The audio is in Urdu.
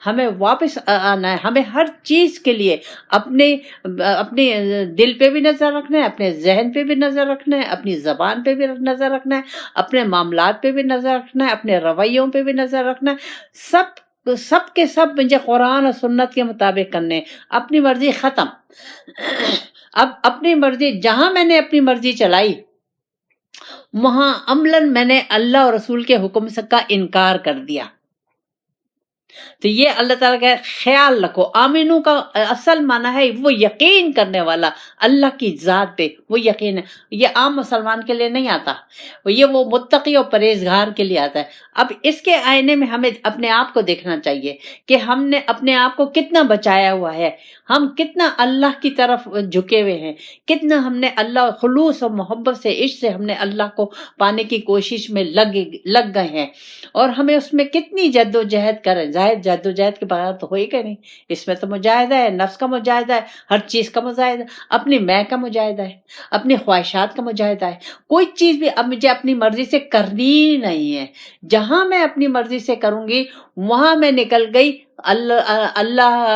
ہمیں واپس آنا ہے. ہمیں ہر چیز کے لیے اپنے دل پہ بھی نظر رکھنا ہے، اپنے ذہن پہ بھی نظر رکھنا ہے، اپنی زبان پہ بھی نظر رکھنا ہے، اپنے معاملات پہ بھی نظر رکھنا ہے، اپنے رویوں پہ بھی نظر رکھنا ہے. سب کے سب مجھے قرآن اور سنت کے مطابق کرنے ہیں. اپنی مرضی ختم. اب اپنی مرضی، جہاں میں نے اپنی مرضی چلائی وہاں عملاً میں نے اللہ اور رسول کے حکم کا انکار کر دیا. تو یہ اللہ تعالیٰ کا خیال رکھو. آمینو کا اصل معنی ہے وہ یقین کرنے والا اللہ کی ذات پہ، وہ یقین ہے. یہ عام مسلمان کے لیے نہیں آتا، یہ وہ متقی اور پرہیزگار کے لیے آتا ہے. اب اس کے آئینے میں ہمیں اپنے آپ کو دیکھنا چاہیے کہ ہم نے اپنے آپ کو کتنا بچایا ہوا ہے، ہم کتنا اللہ کی طرف جھکے ہوئے ہیں، کتنا ہم نے اللہ خلوص اور محبت سے، عشق سے ہم نے اللہ کو پانے کی کوشش میں لگ گئے ہیں، اور ہمیں اس میں کتنی جد و جہد کریں. ظاہر جد و جہد کے بغیر تو ہوئی کہ نہیں. اس میں تو مجاہدہ ہے، نفس کا مجاہدہ ہے، ہر چیز کا مجاہدہ، اپنی میں کا مجاہدہ ہے، اپنی خواہشات کا مجاہدہ ہے. کوئی چیز بھی اب مجھے اپنی مرضی سے کرنی نہیں ہے. جہاں میں اپنی مرضی سے کروں گی وہاں میں نکل گئی اللہ